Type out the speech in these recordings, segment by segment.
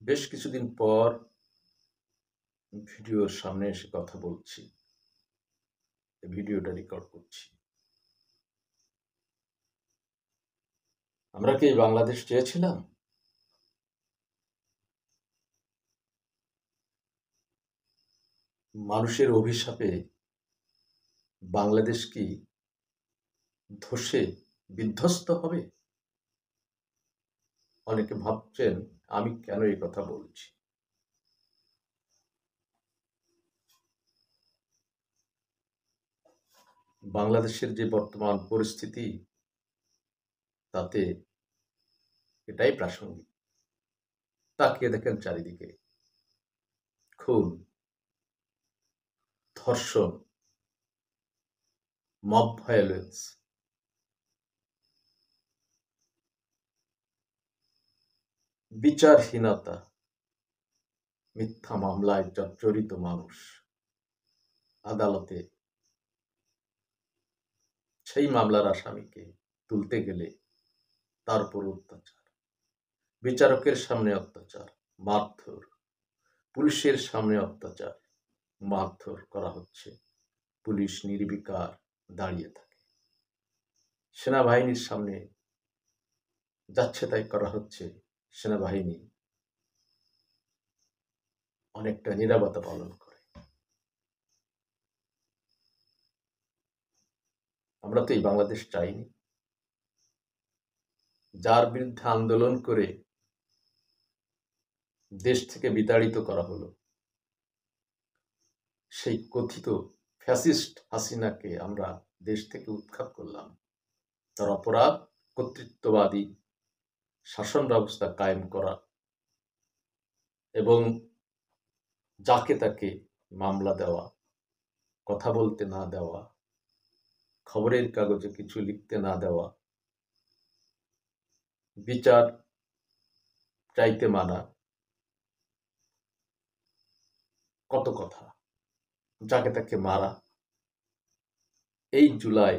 বেশ কিছুদিন পর ভিডিওর সামনে এসে কথা বলছি। ভিডিওটা রেকর্ড করছি। আমরা কি বাংলাদেশ চেয়েছিলাম? মানুষের অভিশাপে বাংলাদেশ কি ধসে বিধ্বস্ত হবে? অনেকে ভাবছেন আমি কেন এই কথা বলছি। বাংলাদেশের যে বর্তমান পরিস্থিতি, তাতে এটাই প্রাসঙ্গিক। তাকিয়ে দেখেন চারিদিকে। খুন, ধর্ষণ, মব ভায়োলেন্স, বিচারহীনতা, মিথ্যা মামলায় জর্জরিত মানুষ, আদালতে সেই মামলার আসামিকে তুলতে গেলে তার উপর অত্যাচার, বিচারকের সামনে অত্যাচার, মারধর, পুলিশের সামনে অত্যাচার, মারধর করা হচ্ছে, পুলিশ নির্বিকার দাঁড়িয়ে থাকে, সেনাবাহিনীর সামনে যাচ্ছে তাই করা হচ্ছে, সেনাবাহিনী অনেকটা নীরবতা পালন করে। আমরা তো এই বাংলাদেশ চাইনি। যার বিরুদ্ধে আন্দোলন করে দেশ থেকে বিতাড়িত করা হলো, সেই কথিত ফ্যাসিস্ট হাসিনাকে আমরা দেশ থেকে উৎখাত করলাম। তার অপরাধ কর্তৃত্ববাদী শাসন ব্যবস্থা কায়েম করা এবং যাকে তাকে মামলা দেওয়া, কথা বলতে না দেওয়া, খবরের কাগজে কিছু লিখতে না দেওয়া, বিচার চাইতে মানা, কত কথা, যাকে তাকে মারা। এই জুলাই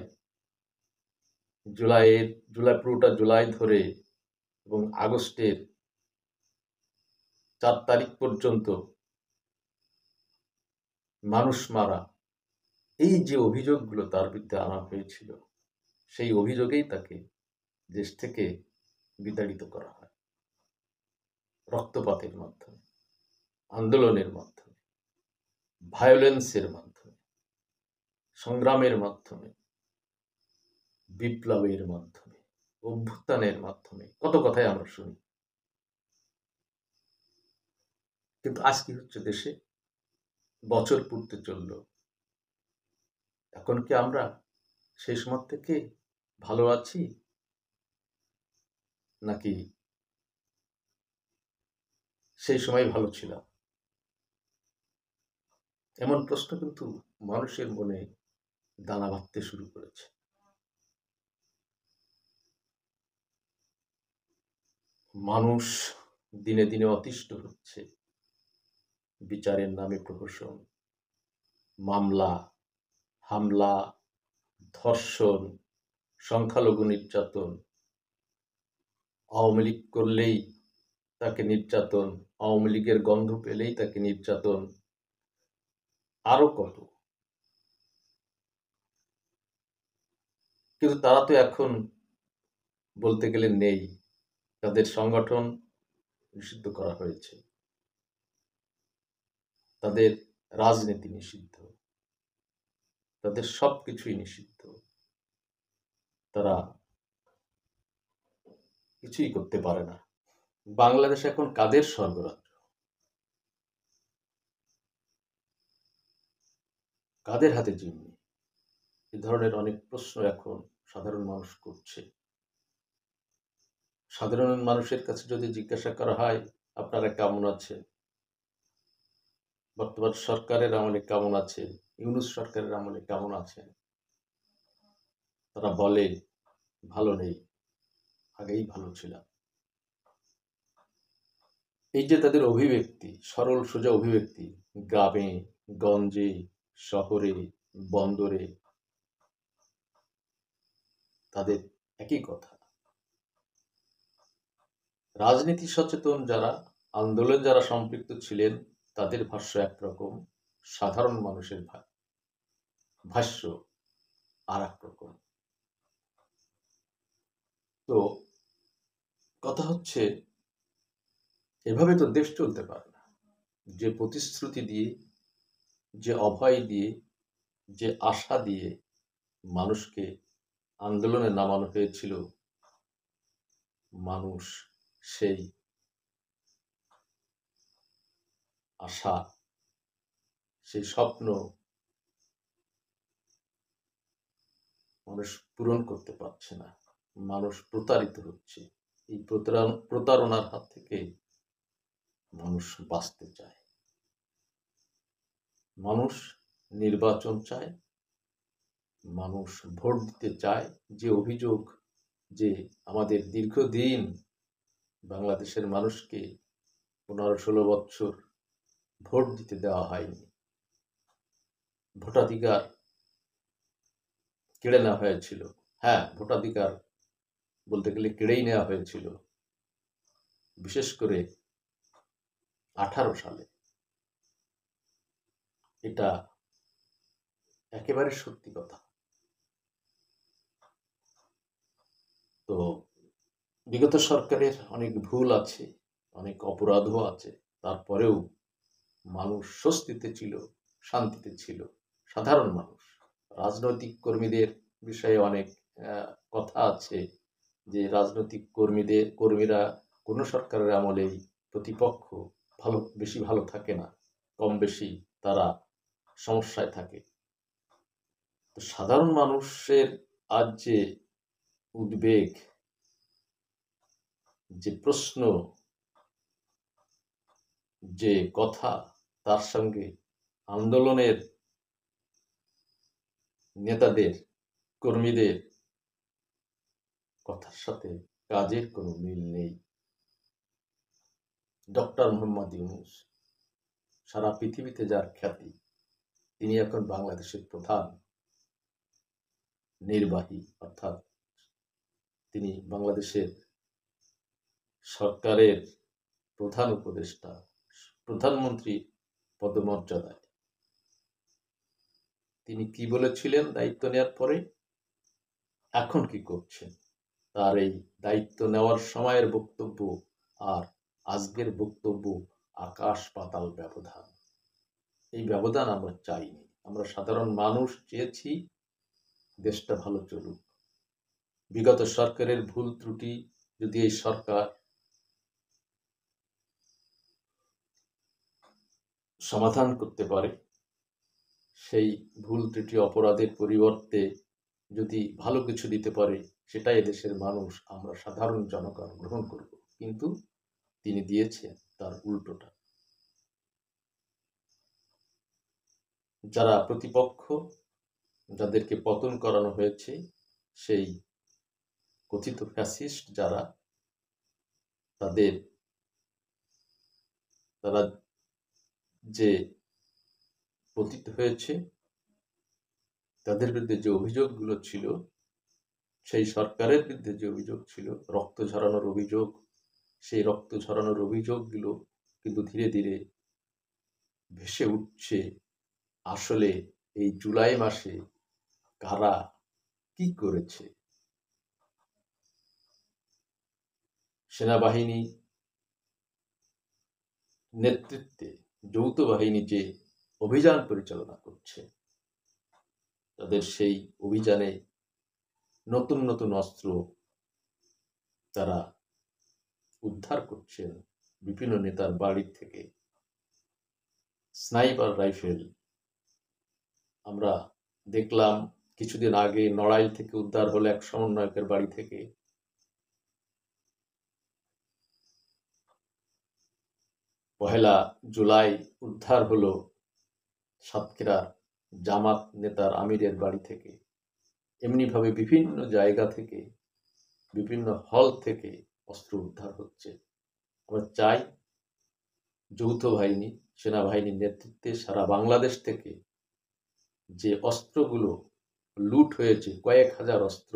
পুরোটা জুলাই ধরে এবং আগস্টের 4 তারিখ পর্যন্ত মানুষ মারা, এই যে অভিযোগগুলো তার বিরুদ্ধে আনা হয়েছিল, সেই অভিযোগেই তাকে দেশ থেকে বিতাড়িত করা হয়। রক্তপাতের মাধ্যমে, আন্দোলনের মাধ্যমে, ভায়োলেন্সের মাধ্যমে, সংগ্রামের মাধ্যমে, বিপ্লবের মাধ্যমে, অভ্যুত্থানের মাধ্যমে, কত কথাই আমরা শুনি। কিন্তু আজ কি হচ্ছে দেশে? বছর পূর্তি চলল। এখন কি আমরা সেই সময় থেকে ভালো আছি, নাকি সেই সময় ভালো ছিলাম? এমন প্রশ্ন কিন্তু মানুষের মনে দানা বাঁধতে শুরু করেছে। মানুষ দিনে দিনে অতিষ্ঠ হচ্ছে। বিচারের নামে প্রহসন, মামলা, হামলা, ধর্ষণ, সংখ্যালঘু নির্যাতন, আওয়ামী লীগ করলেই তাকে নির্যাতন, আওয়ামী লীগের গন্ধ পেলেই তাকে নির্যাতন, আরো কত। কিন্তু তারা তো এখন বলতে গেলে নেই। তাদের সংগঠন নিষিদ্ধ করা হয়েছে, তাদের রাজনীতি নিষিদ্ধ, তাদের সবকিছুই নিষিদ্ধ। তারা কিছুই করতে পারে না। বাংলাদেশ এখন কাদের স্বর্গরাজ্য? কাদের হাতে জিম্মি? এ ধরনের অনেক প্রশ্ন এখন সাধারণ মানুষ করছে। সাধারণ মানুষের কাছে যদি জিজ্ঞাসা করা হয়, আপনারা কেমন আছেন, বর্তমান সরকারের আমলে কেমন আছেন, ইউনূস সরকারের আমলে কেমন আছেন, তারা বলে ভালো নেই, আগেই ভালো ছিলাম। এই যে তাদের অভিব্যক্তি, সরল সোজা অভিব্যক্তি, গ্রামে গঞ্জে, শহরে, বন্দরে, তাদের একই কথা। রাজনীতি সচেতন যারা, আন্দোলন যারা সম্পৃক্ত ছিলেন তাদের ভাষ্য একরকম, সাধারণ মানুষের ভাষ্য আর এক রকম। তো কথা হচ্ছে, এভাবে তো দেশ চলতে পারে না। যে প্রতিশ্রুতি দিয়ে, যে অভয় দিয়ে, যে আশা দিয়ে মানুষকে আন্দোলনে নামানো হয়েছিল, মানুষ সেই আশা, সেই স্বপ্ন মানুষ পূরণ করতে পারছে না। মানুষ প্রতারিত হচ্ছে। এই প্রতারণার হাত থেকে মানুষ বাঁচতে চায়। মানুষ নির্বাচন চায়, মানুষ ভোট দিতে চায়। যে অভিযোগ যে আমাদের দীর্ঘদিন বাংলাদেশের মানুষকে 15-16 বছর ভোট দিতে দেওয়া হয়নি, ভোটাধিকার কেড়ে নেওয়া হয়েছিল। হ্যাঁ, ভোটাধিকার বলতে গেলে কেড়েই নেওয়া হয়েছিল, বিশেষ করে 18 সালে। এটা একেবারে সত্যি কথা। তো বিগত সরকারের অনেক ভুল আছে, অনেক অপরাধও আছে, তারপরেও মানুষ স্বস্তিতে ছিল, শান্তিতে ছিল। সাধারণ মানুষ, রাজনৈতিক কর্মীদের বিষয়ে অনেক কথা আছে যে রাজনৈতিক কর্মীরা কোন সরকারের আমলেই প্রতিপক্ষ বেশি ভালো থাকে না, কম বেশি তারা সমস্যায় থাকে। তো সাধারণ মানুষের আজ যে উদ্বেগ, যে প্রশ্ন, যে কথা, তার সঙ্গে আন্দোলনের নেতাদের, কর্মীদের কথার সাথে কাজের কোনো মিল নেই। ডক্টর মোহাম্মদ ইউনূস, সারা পৃথিবীতে যার খ্যাতি, তিনি এখন বাংলাদেশের প্রধান নির্বাহী, অর্থাৎ তিনি বাংলাদেশের সরকারের প্রধান উপদেষ্টা, প্রধানমন্ত্রী পদমর্যাদায়। তিনি কি বলেছিলেন দায়িত্ব নেওয়ার পরে, এখন কি করছেন, তার এই দায়িত্ব নেওয়ার সময়ের বক্তব্য আর আজকের বক্তব্য আকাশ পাতাল ব্যবধান। এই ব্যবধান আমরা চাইনি। আমরা সাধারণ মানুষ চেয়েছি দেশটা ভালো চলুক। বিগত সরকারের ভুল ত্রুটি যদি এই সরকার সমাধান করতে পারে, সেই ভুল ত্রুটি অপরাধের পরিবর্তে যদি ভালো কিছু দিতে পারে, সেটাই দেশের মানুষ, আমরা সাধারণ জনগণ গ্রহণ করব। কিন্তু তিনি দিয়েছেন তার উল্টোটা। যারা প্রতিপক্ষ, যাদেরকে পতন করানো হয়েছে, সেই কথিত ফ্যাসিস্ট যারা, তারা যে পতিত হয়েছে, তাদের বিরুদ্ধে যে অভিযোগগুলো ছিল, সেই সরকারের বিরুদ্ধে যে অভিযোগ ছিল, রক্ত ঝরানোর অভিযোগ, সেই রক্ত ঝরানোর অভিযোগগুলো কিন্তু ধীরে ধীরে ভেসে উঠছে। আসলে এই জুলাই মাসে কারা কি করেছে। সেনাবাহিনী নেতৃত্বে যৌথ বাহিনী যে অভিযান পরিচালনা করছে, তাদের সেই অভিযানে নতুন নতুন অস্ত্র তারা উদ্ধার করছেন বিভিন্ন নেতার বাড়ি থেকে। স্নাইপার রাইফেল আমরা দেখলাম কিছুদিন আগে নড়াইল থেকে উদ্ধার হলো এক সমন্বয়কের বাড়ি থেকে। 1 জুলাই উদ্ধার হলো সাতক্ষীরার জামাত নেতার আমিরের বাড়ি থেকে। এমনিভাবে বিভিন্ন জায়গা থেকে, বিভিন্ন হল থেকে অস্ত্র উদ্ধার হচ্ছে। আমরা চাই যৌথ বাহিনী, সেনাবাহিনীর নেতৃত্বে সারা বাংলাদেশ থেকে যে অস্ত্রগুলো লুট হয়েছে, কয়েক হাজার অস্ত্র,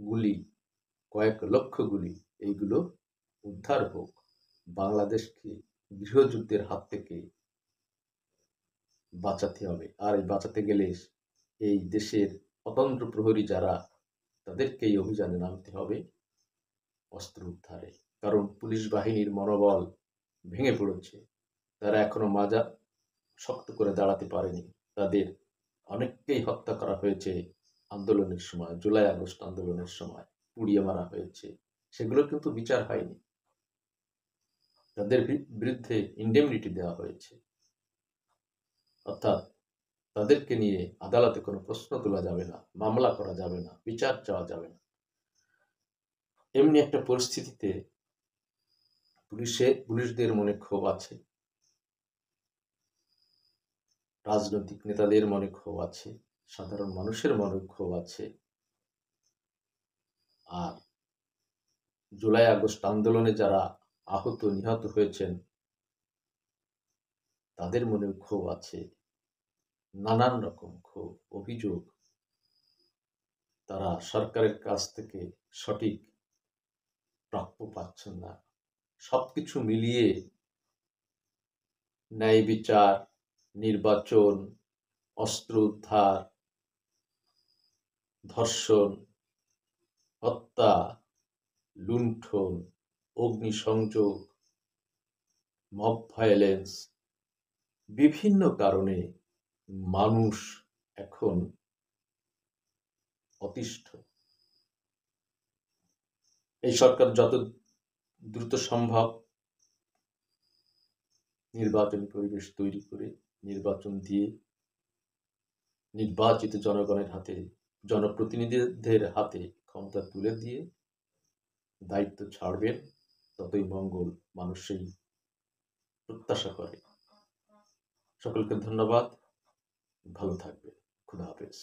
গুলি, কয়েক লক্ষ গুলি, এইগুলো উদ্ধার হোক, বাংলাদেশকে গৃহযুদ্ধের হাত থেকে বাঁচাতে হবে। আর এই বাঁচাতে গেলে এই দেশের অতন্ত্র প্রহরী যারা, তাদেরকে এই অভিযানে নামতে হবে অস্ত্র উদ্ধারে। কারণ পুলিশ বাহিনীর মনোবল ভেঙে পড়েছে। তারা এখনো মাজা শক্ত করে দাঁড়াতে পারেনি। তাদের অনেককেই হত্যা করা হয়েছে আন্দোলনের সময়, জুলাই আগস্ট আন্দোলনের সময় পুড়িয়ে মারা হয়েছে। সেগুলো কিন্তু বিচার হয়নি। তাদের বিরুদ্ধে ইন্ডেমনিটি দেওয়া হয়েছে, অর্থাৎ তাদেরকে নিয়ে আদালতে কোনো প্রশ্ন তোলা যাবে না, মামলা করা যাবে না, বিচার চাওয়া যাবে না। এমনি একটা পরিস্থিতিতে পুলিশদের মনে ক্ষোভ আছে, রাজনৈতিক নেতাদের মনে ক্ষোভ আছে, সাধারণ মানুষের মনে ক্ষোভ আছে। আর জুলাই আগস্ট আন্দোলনে যারা আহত নিহত হয়েছেন, তাদের মনে ক্ষোভ আছে, নানান রকম ক্ষোভ, অভিযোগ। তারা সরকারের কাছ থেকে সঠিক প্রাপ্য পাচ্ছেন না। সবকিছু মিলিয়ে ন্যায় বিচার, নির্বাচন, অস্ত্র উদ্ধার, ধর্ষণ, হত্যা, লুণ্ঠন, অগ্নিসংযোগ, মব ভায়োলেন্স, বিভিন্ন কারণে মানুষ এখন অতিষ্ঠ। এই সরকার যত দ্রুত সম্ভব নির্বাচনী পরিবেশ তৈরি করে, নির্বাচন দিয়ে, নির্বাচিত জনগণের হাতে, জনপ্রতিনিধিদের হাতে ক্ষমতা তুলে দিয়ে দায়িত্ব ছাড়বেন, ততই মঙ্গল মানুষ সেই প্রত্যাশা করে। সকলকে ধন্যবাদ, ভালো থাকবে। খুদা হাফেজ।